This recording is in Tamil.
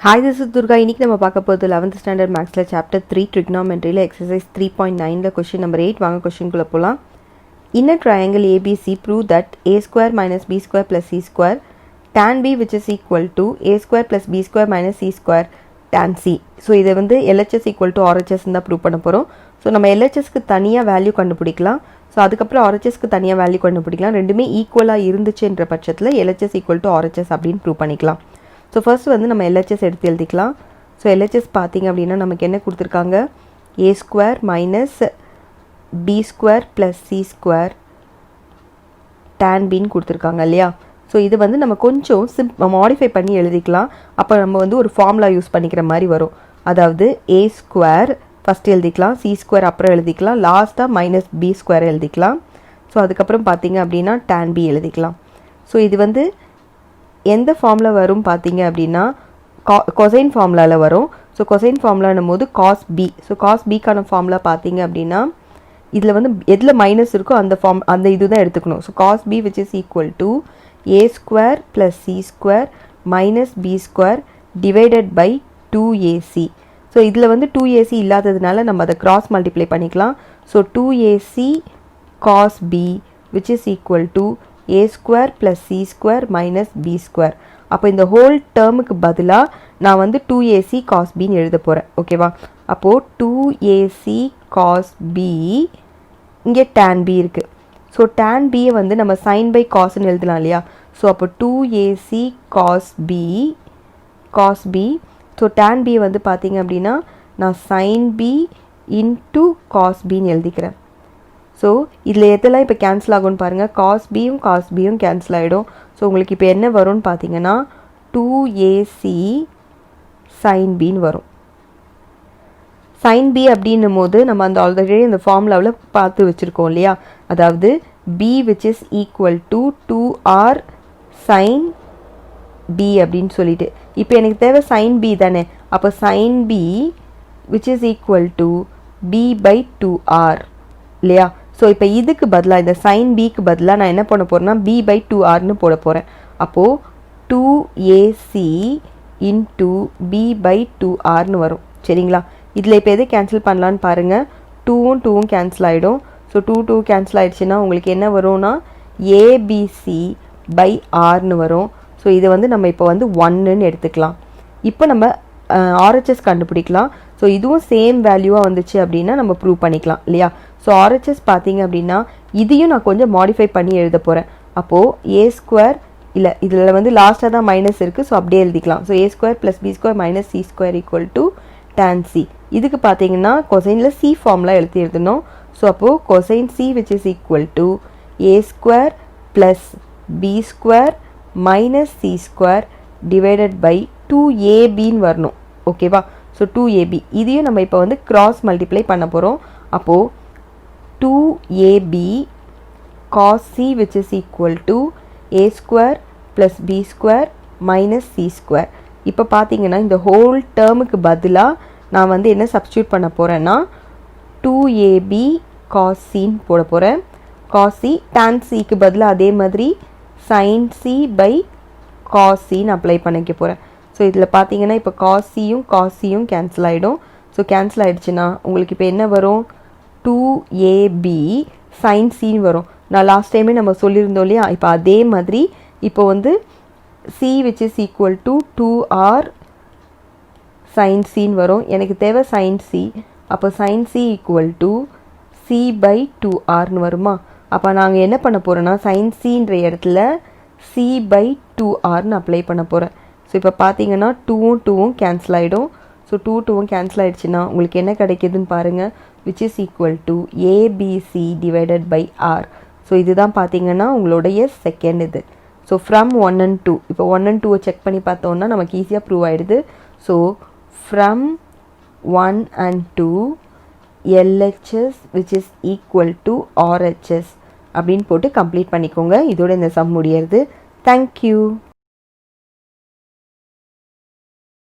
Hi, this is Durga. இன்னைக்கு நம்ம பார்க்க போறது 11th standard mathsல chapter 3 trigonometryல exercise 3.9ல question number 8 வாங்க questionக்குள்ள போலாம். In a triangle ABC prove that a square minus b square plus c square tan b which is equal to a square plus b square minus c square tan c. So இதை வந்து LHS equal to RHS தான் ப்ரூவ் பண்ண போறோம். ஸோ நம்ம LHSக்கு தனியாக வேல்யூ கண்டுபிடிக்கலாம். ஸோ அதுக்கப்புறம் RHSக்கு தனியாக வேல்யூ கண்டுபிடிக்கலாம். ரெண்டுமே ஈக்குவலாக இருந்துச்சுன்ற பட்சத்தில் LHS equal to RHS அப்படின்னு ப்ரூவ் பண்ணிக்கலாம். ஸோ ஃபர்ஸ்ட் வந்து நம்ம LHS எடுத்து எழுதிக்கலாம். ஸோ LHS பார்த்தீங்க அப்படின்னா நமக்கு என்ன கொடுத்துருக்காங்க, a square minus b square plus c square tan bன்னு கொடுத்துருக்காங்க இல்லையா. ஸோ இது வந்து நம்ம கொஞ்சம் மாடிஃபை பண்ணி எழுதிக்கலாம். அப்போ நம்ம வந்து ஒரு ஃபார்முலா யூஸ் பண்ணிக்கிற மாதிரி வரும். அதாவது a ஸ்கொயர் ஃபஸ்ட்டு எழுதிக்கலாம், c ஸ்கொயர் அப்புறம் எழுதிக்கலாம், லாஸ்ட்டாக மைனஸ் b ஸ்கொயர் எழுதிக்கலாம். ஸோ அதுக்கப்புறம் பார்த்தீங்க அப்படின்னா tan b எழுதிக்கலாம். ஸோ இது வந்து எந்த ஃபார்முலா வரும் பார்த்தீங்க அப்படின்னா கொசைன் ஃபார்முலாவில் வரும். ஸோ கொசைன் ஃபார்முலான்னும் போது காஸ் பி. ஸோ காஸ் பிக்கான ஃபார்முலா பார்த்தீங்க அப்படின்னா இதில் வந்து எதில் மைனஸ் இருக்கோ அந்த இது தான் எடுத்துக்கணும். So cos B which is equal to A square plus C square minus B square divided by 2ac. So இதில் வந்து 2ac இல்லாததுனால நம்ம அதை கிராஸ் மல்டிப்ளை பண்ணிக்கலாம். So 2ac cos B which is equal to a square plus C square minus B square. அப்போ இந்த ஹோல் டேர்முக்கு பதிலாக நான் வந்து 2ac காஸ் பின்னு எழுத போகிறேன். ஓகேவா? அப்போது 2ac காஸ் பி, இங்கே tan b இருக்குது. ஸோ tan bயை வந்து நம்ம சைன் பை காஸ்ன்னு எழுதலாம் இல்லையா. ஸோ அப்போ 2ac cos B. So tan b வந்து பார்த்தீங்க அப்படின்னா நான் சைன் பி இன்ட்டு காஸ் பின்னு எழுதிக்கிறேன். ஸோ இதில் எதெல்லாம் இப்போ கேன்சல் ஆகும்னு பாருங்கள். காஸ் பியும் கேன்சல் ஆகிடும். ஸோ உங்களுக்கு இப்போ என்ன வரும்னு பார்த்தீங்கன்னா 2ac சைன் பின்னு வரும். சைன் பி அப்படின்னும் போது நம்ம அந்த ஆல்ரெடி அந்த ஃபார்முலாவில் பார்த்து வச்சுருக்கோம் இல்லையா. அதாவது b which is equal to 2r sin b அப்படின்னு சொல்லிட்டு. இப்போ எனக்கு தேவை சைன் பி தானே. அப்போ sine B which is equal to b by 2r இல்லையா. ஸோ இப்போ இதுக்கு பதிலாக இந்த சைன் பிக்கு பதிலாக நான் என்ன பண்ண போகிறேன்னா b by 2rன்னு போட போகிறேன். அப்போது 2ac இன்ட்டு b by 2rன்னு வரும். சரிங்களா? இதில் இப்போ எது கேன்சல் பண்ணலான்னு பாருங்கள். 2வும் கேன்சல் ஆகிடும். ஸோ 2 கேன்சல் ஆகிடுச்சுன்னா உங்களுக்கு என்ன வரும்னா abc by rன்னு வரும். ஸோ இதை வந்து நம்ம இப்போ வந்து 1ன்னு எடுத்துக்கலாம். இப்போ நம்ம RHS கண்டுபிடிக்கலாம். ஸோ இதுவும் சேம் வேல்யூவாக வந்துச்சு அப்படின்னா நம்ம ப்ரூவ் பண்ணிக்கலாம் இல்லையா. ஸோ RHS பார்த்தீங்க அப்படின்னா இதையும் நான் கொஞ்சம் மாடிஃபை பண்ணி எழுத போகிறேன். அப்போது ஏ ஸ்கொயர் இல்லை, இதில் வந்து லாஸ்ட்டாக தான் மைனஸ் இருக்குது. ஸோ அப்படியே எழுதிக்கலாம். So A square plus B square minus C square equal to tan c. இதுக்கு பார்த்தீங்கன்னா கொசைனில் சி ஃபார்ம்லாம் எழுதிடணும். ஸோ அப்போது cosine C which is equal to A square plus B square minus C square divided by 2abன்னு வரணும். ஓகேவா? ஸோ 2ab இதையும் நம்ம இப்போ வந்து கிராஸ் மல்டிப்ளை பண்ண போகிறோம். அப்போது 2ab cos c which is equal to a square plus b square minus c square. இப்போ பார்த்தீங்கன்னா இந்த ஹோல் டேர்முக்கு பதிலாக நான் வந்து என்ன சப்ஸ்டியூட் பண்ண போகிறேன்னா 2ab cos cன்னு போட போகிறேன். cos c tan cக்கு பதிலாக அதே மாதிரி sin c by cos cன்னு அப்ளை பண்ணிக்க போகிறேன். ஸோ இதில் பார்த்தீங்கன்னா இப்போ cos cயும் கேன்சல் ஆகிடும். ஸோ கேன்சல் ஆகிடுச்சுன்னா உங்களுக்கு இப்போ என்ன வரும், 2ab sin cன்னு வரும். நான் லாஸ்ட் டைமே நம்ம சொல்லியிருந்தோம் இல்லையா. இப்போ அதே மாதிரி இப்போ வந்து c which is equal to 2r sin cன்னு வரும். எனக்கு தேவை sin c. அப்போ sin c equal to c by 2rன்னு வருமா. அப்போ நாங்கள் என்ன பண்ண போகிறோன்னா sin cன்ற இடத்துல c by 2rன்னு அப்ளை பண்ண போகிறேன். ஸோ இப்போ பார்த்தீங்கன்னா 2வும் கேன்சல் ஆகிடும். ஸோ 2வும் கேன்சல் ஆகிடுச்சுன்னா உங்களுக்கு என்ன கிடைக்கிதுன்னு பாருங்கள், which is equal to abc divided by r. So இதுதான் பார்த்தீங்கன்னா உங்களுடைய செகண்ட் இது. ஸோ ஃப்ரம் 1 and 2 இப்போ 1 and 2 செக் பண்ணி பார்த்தோன்னா நமக்கு ஈஸியாக ப்ரூவ் ஆகிடுது. So from 1 and 2 LHS which is equal to RHS அப்படின்னு போட்டு கம்ப்ளீட் பண்ணிக்கோங்க. இதோட இந்த சம் முடியறது. தேங்க்யூ.